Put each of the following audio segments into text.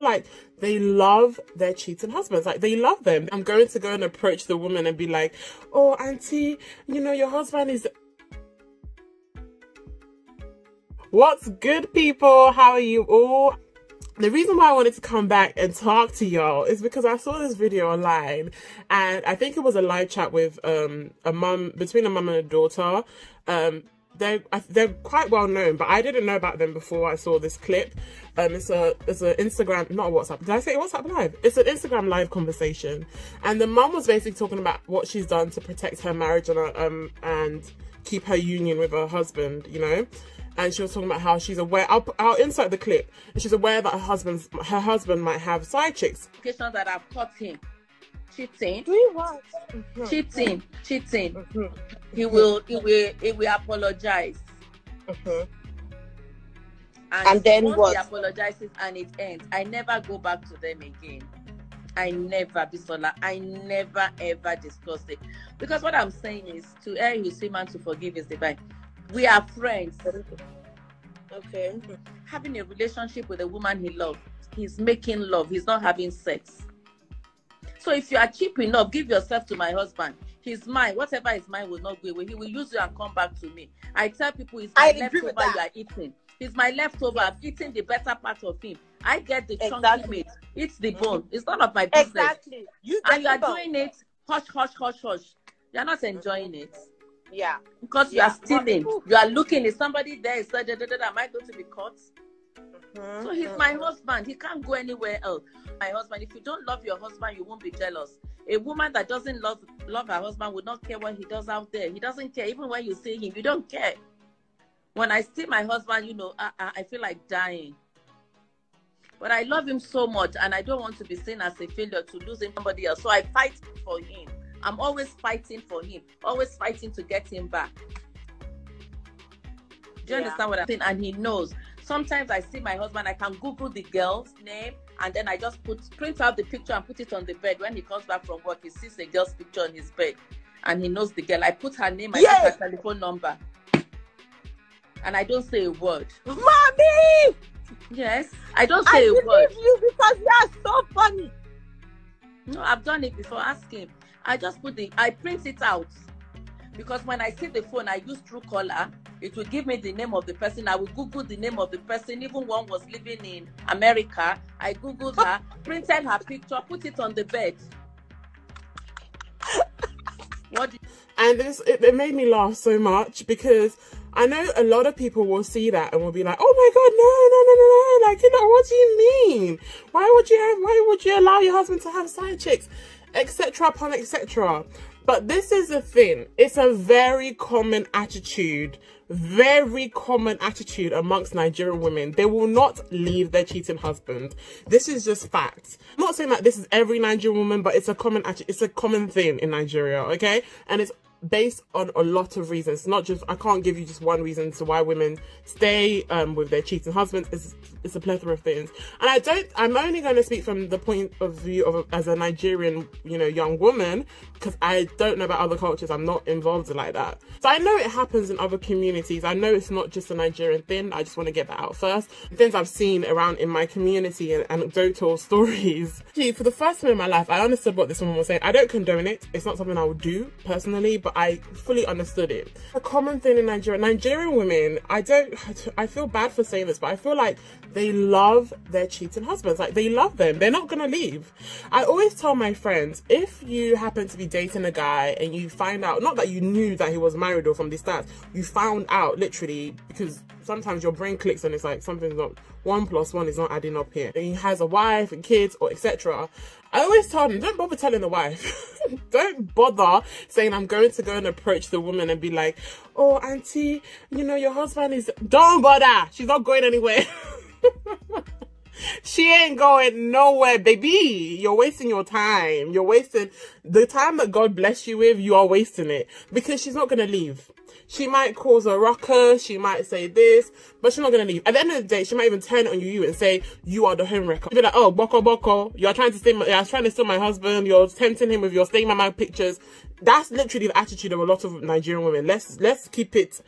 Like, they love their cheating husbands. Like, they love them. I'm going to go and approach the woman and be like, oh, auntie, you know, your husband is... What's good, people? How are you all? The reason why I wanted to come back and talk to y'all is because I saw this video online, and I think it was a live chat with between a mum and a daughter. They're quite well known, but I didn't know about them before I saw this clip. It's an Instagram, not a WhatsApp. Did I say WhatsApp live? It's an Instagram live conversation, and the mum was basically talking about what she's done to protect her marriage and keep her union with her husband, you know. And she was talking about how she's aware. I'll insert the clip. And she's aware that her husband might have side chicks. That have caught him cheating. Doing what? Cheating. He will apologize. And then once he apologizes and it ends, I never go back to them again. I never, Bisola, I never ever discuss it. Because what I'm saying is, to err is human, to forgive is divine. We are friends. Okay. Having a relationship with a woman he loves, he's making love, he's not having sex. So if you are cheap enough, give yourself to my husband. He's mine. Whatever is mine will not go away. He will use you and come back to me. I tell people it's my leftover you are eating. He's my leftover. I've eaten the better part of him. I get the chunky meat. It's the bone. It's none of my business. Exactly. You are doing it hush, hush, hush, hush. You're not enjoying it. Yeah. Because you are stealing. You are looking. Is somebody there? Is am I going to be caught? So he's my husband. He can't go anywhere else. My husband. If you don't love your husband, you won't be jealous. A woman that doesn't love her husband would not care what he does out there. He doesn't care. Even when you see him, you don't care. When I see my husband, you know, I feel like dying. But I love him so much, and I don't want to be seen as a failure to losing somebody else. So I fight for him. I'm always fighting for him, always fighting to get him back. Do you understand what I'm saying? And he knows. Sometimes I see my husband, I can Google the girl's name, and then I just print out the picture and put it on the bed. When he comes back from work, he sees a girl's picture on his bed, and he knows the girl. I put her name, I put her telephone number, and I don't say a word. Mommy! Yes, I don't say a word. I believe you because you are so funny. No, I've done it before. Ask him. I just I print it out. Because when I see the phone, I use Truecaller. It will give me the name of the person. I will Google the name of the person. Even one was living in America. I Googled her, printed her picture, put it on the bed. And it made me laugh so much, because I know a lot of people will see that and will be like, oh my God, no. Like, you know, what do you mean? Why would you allow your husband to have side chicks? Etc. upon etc. But this is the thing. It's a very common attitude amongst Nigerian women. They will not leave their cheating husband. This is just fact. I'm not saying that this is every Nigerian woman, but it's a common thing in Nigeria, okay? And it's based on a lot of reasons. Not just, I can't give you just one reason to why women stay with their cheating husbands. It's a plethora of things. And I'm only going to speak from the point of view of as a Nigerian, you know, young woman, because I don't know about other cultures. I'm not involved in like that. So I know it happens in other communities. I know it's not just a Nigerian thing. I just want to get that out first. Things I've seen around in my community and anecdotal stories. Gee, for the first time in my life, I understood what this woman was saying. I don't condone it. It's not something I would do personally, but I fully understood it. A common thing in Nigeria. Nigerian women, I feel bad for saying this, but I feel like they love their cheating husbands. Like, they love them. They're not gonna leave. I always tell my friends, if you happen to be dating a guy and you find out, not that you knew that he was married or from the start, you found out literally, because sometimes your brain clicks and it's like something's not, 1 + 1 is not adding up here. And he has a wife and kids or etc. I always tell them, don't bother telling the wife. Don't bother saying, I'm going to go and approach the woman and be like, oh, auntie, you know, your husband is... Don't bother. She's not going anywhere. She ain't going nowhere, baby. You're wasting your time. You're wasting the time that God bless you with. You are wasting it, because she's not going to leave. She might cause a ruckus. She might say this, but she's not going to leave. At the end of the day, she might even turn on you and say, you are the home wrecker. She'll be like, oh, boko. You're trying to steal my husband. You're tempting him with your stay mama pictures. That's literally the attitude of a lot of Nigerian women. Let's keep it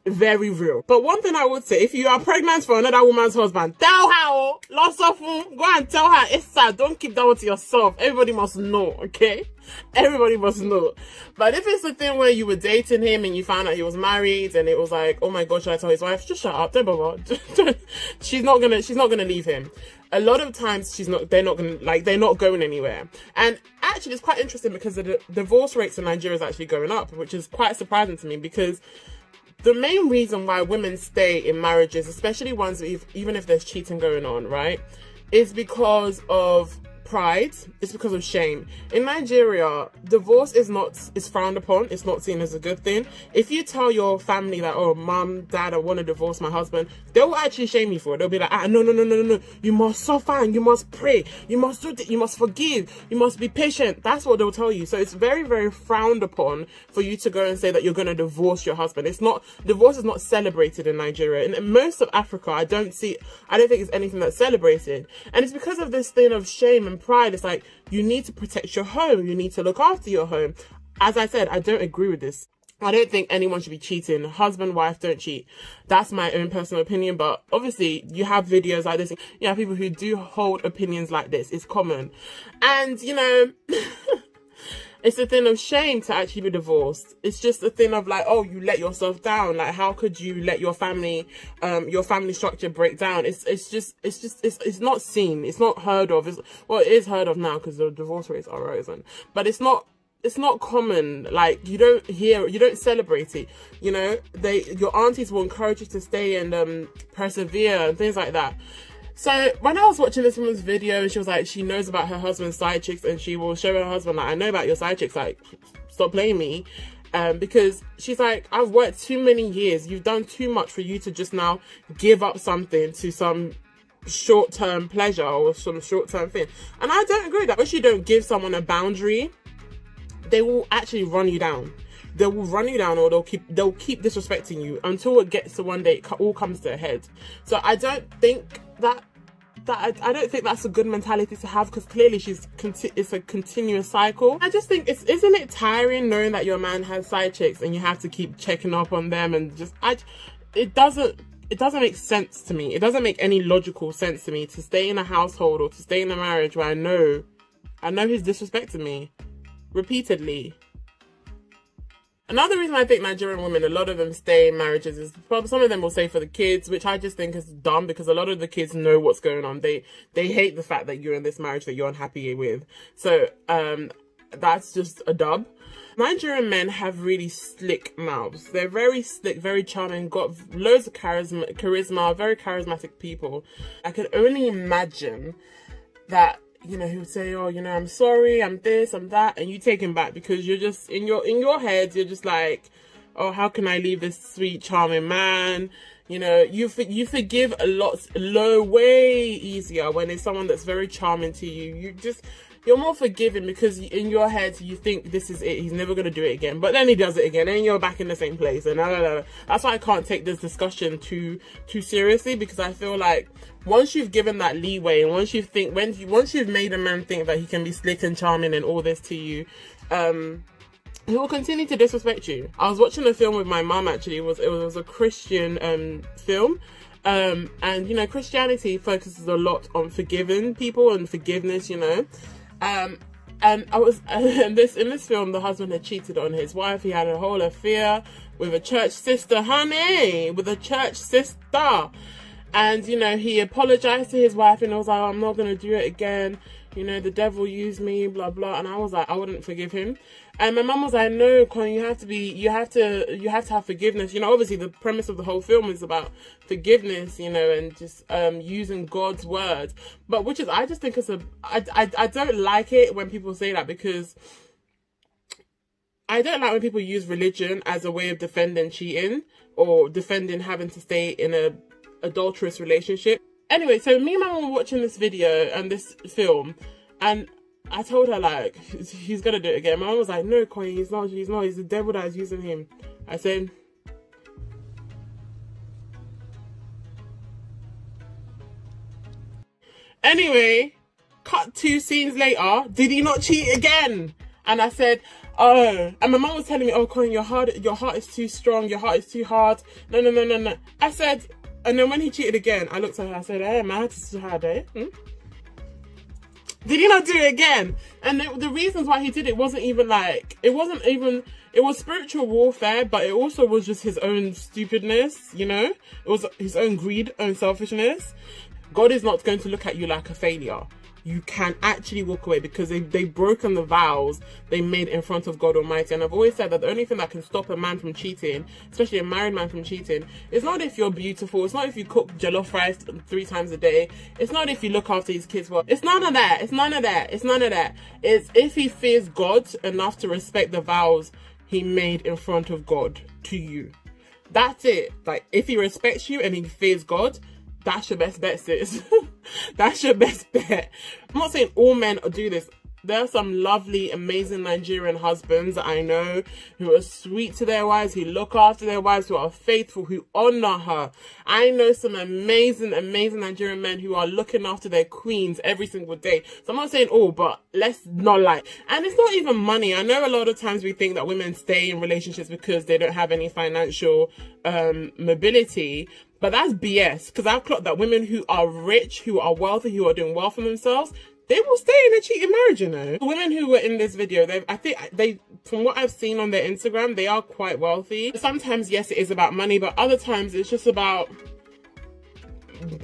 very real. But one thing I would say, if you are pregnant for another woman's husband, tell her, lots of them, go and tell her, it's sad, don't keep that one to yourself. Everybody must know, okay? Everybody must know. But if it's a thing where you were dating him and you found out he was married and it was like, oh my god, should I tell his wife? Just shut up, don't bother. she's not gonna leave him. A lot of times they're not going anywhere. And actually it's quite interesting because the divorce rates in Nigeria is actually going up, which is quite surprising to me, because the main reason why women stay in marriages, especially ones even if there's cheating going on, right, is because of pride. It's because of shame. In Nigeria, divorce is frowned upon. It's not seen as a good thing. If you tell your family that, oh, mom, dad, I want to divorce my husband, they will actually shame you for it. They'll be like, no, you must suffer and you must pray, you must do this, you must forgive, you must be patient. That's what they'll tell you. So it's very, very frowned upon for you to go and say that you're going to divorce your husband. Divorce is not celebrated in Nigeria. In most of Africa, I don't think it's anything that's celebrated. And it's because of this thing of shame and pride. It's like, you need to protect your home, you need to look after your home. As I said, I don't agree with this. I don't think anyone should be cheating. Husband, wife, don't cheat. That's my own personal opinion. But obviously you have videos like this, you have people who do hold opinions like this. It's common. And you know, it's a thing of shame to actually be divorced. It's just a thing of like, oh, you let yourself down. Like, how could you let your family structure break down? It's not seen. It's not heard of. It is heard of now because the divorce rates are rising. But it's not common. Like, you don't celebrate it. You know, your aunties will encourage you to stay and persevere and things like that. So when I was watching this woman's video and she was like, she knows about her husband's side chicks and she will show her husband, like, I know about your side chicks, like, stop playing me. Because she's like, I've worked too many years. You've done too much for you to just now give up something to some short-term pleasure or some short-term thing. And I don't agree with that. Once you don't give someone a boundary, they will actually run you down. They will run you down, or they'll keep disrespecting you until it gets to one day it all comes to a head. So I don't think I don't think that's a good mentality to have, because clearly it's a continuous cycle. I just think isn't it tiring knowing that your man has side chicks and you have to keep checking up on them, and it doesn't make sense to me. It doesn't make any logical sense to me to stay in a household or to stay in a marriage where I know he's disrespecting me repeatedly. Another reason I think Nigerian women, a lot of them stay in marriages, is probably some of them will say for the kids, which I just think is dumb, because a lot of the kids know what's going on. They hate the fact that you're in this marriage that you're unhappy with. So that's just a dub. Nigerian men have really slick mouths. They're very slick, very charming, got loads of charisma, very charismatic people. I can only imagine that, you know, he would say, oh, you know, I'm sorry, I'm this, I'm that, and you take him back because you're just, in your head, you're just like, oh, how can I leave this sweet, charming man? You know, you forgive way easier when it's someone that's very charming to you. You're more forgiving because in your head you think this is it, he's never going to do it again. But then he does it again and you're back in the same place. And that's why I can't take this discussion too seriously, because I feel like once you've given that leeway and once you've made a man think that he can be slick and charming and all this to you, he will continue to disrespect you. I was watching a film with my mum, actually. It was a Christian film. And you know, Christianity focuses a lot on forgiving people and forgiveness, you know. And in this film, the husband had cheated on his wife. He had a whole affair with a church sister, with a church sister. And, you know, he apologized to his wife and was like, oh, I'm not going to do it again. You know, the devil used me, blah, blah. And I was like, I wouldn't forgive him. And my mum was like, no, Con, you have to have forgiveness. You know, obviously the premise of the whole film is about forgiveness, you know, and just using God's word. But I just think I don't like it when people say that, because I don't like when people use religion as a way of defending cheating or defending having to stay in a adulterous relationship. Anyway, so me and my mum were watching this video and this film, and I told her, like, he's gonna do it again. My mum was like, no, Connie, he's not, he's the devil that is using him. I said, anyway, cut 2 scenes later, did he not cheat again? And I said, Oh, and my mum was telling me, oh, Colin, your heart is too strong, your heart is too hard. No, no, no, no, no. I said, and then when he cheated again, I looked at her, I said, hey, my heart is too hard, eh? Did he not do it again? And the reasons why he did it wasn't even like, it was spiritual warfare, but it also was just his own stupidness, you know? It was his own greed, own selfishness. God is not going to look at you like a failure. You can actually walk away because they've broken the vows they made in front of God Almighty. And I've always said that the only thing that can stop a man from cheating, especially a married man from cheating, is not if you're beautiful. It's not if you cook jollof rice 3 times a day. It's not if you look after his kids well. It's none of that. It's none of that. It's none of that. It's if he fears God enough to respect the vows he made in front of God to you. That's it. Like, if he respects you and he fears God, that's your best bet, sis. That's your best bet. I'm not saying all men do this. There are some lovely, amazing Nigerian husbands that I know who are sweet to their wives, who look after their wives, who are faithful, who honor her. I know some amazing, amazing Nigerian men who are looking after their queens every single day. So I'm not saying all, but let's not lie. And it's not even money. I know a lot of times we think that women stay in relationships because they don't have any financial mobility. But that's BS, because I've clocked that women who are rich, who are wealthy, who are doing well for themselves, they will stay in a cheating marriage, you know. The women who were in this video, I think they, from what I've seen on their Instagram, they are quite wealthy. Sometimes, yes, it is about money, but other times it's just about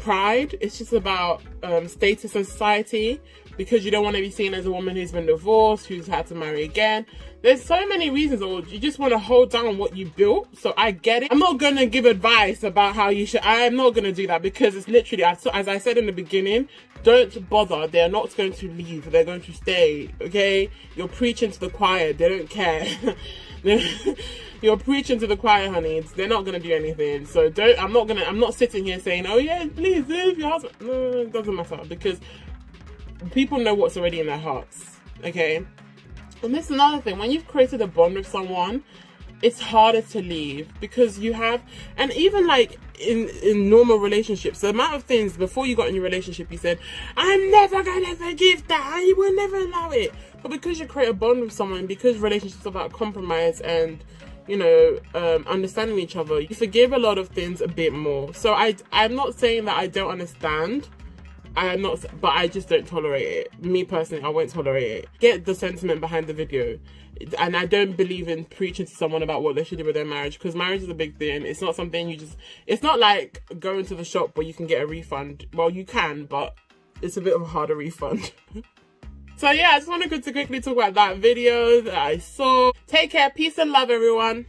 pride. It's just about status in society, because you don't want to be seen as a woman who's been divorced, who's had to marry again. There's so many reasons, or you just want to hold down what you built. So I get it. I'm not going to give advice about how you should. I'm not going to do that, because it's literally, as I said in the beginning, don't bother. They're not going to leave. They're going to stay, okay? You're preaching to the choir. They don't care. You're preaching to the choir, honey. They're not going to do anything. So I'm not sitting here saying, oh yeah, please leave your husband. No, it doesn't matter, because people know what's already in their hearts, okay? And this is another thing. When you've created a bond with someone, it's harder to leave, because you have, and even like in normal relationships, the amount of things before you got in your relationship you said, I'm never gonna forgive that, I will never allow it. But because you create a bond with someone, because relationships are about compromise and, you know, understanding each other, you forgive a lot of things a bit more. So I'm not saying that I don't understand. But I just don't tolerate it. Me personally, I won't tolerate it. Get the sentiment behind the video. And I don't believe in preaching to someone about what they should do with their marriage, because marriage is a big thing. It's not something you just, it's not like going to the shop where you can get a refund. Well, you can, but it's a bit of a harder refund. So yeah, I just wanted to quickly talk about that video that I saw. Take care, peace and love, everyone.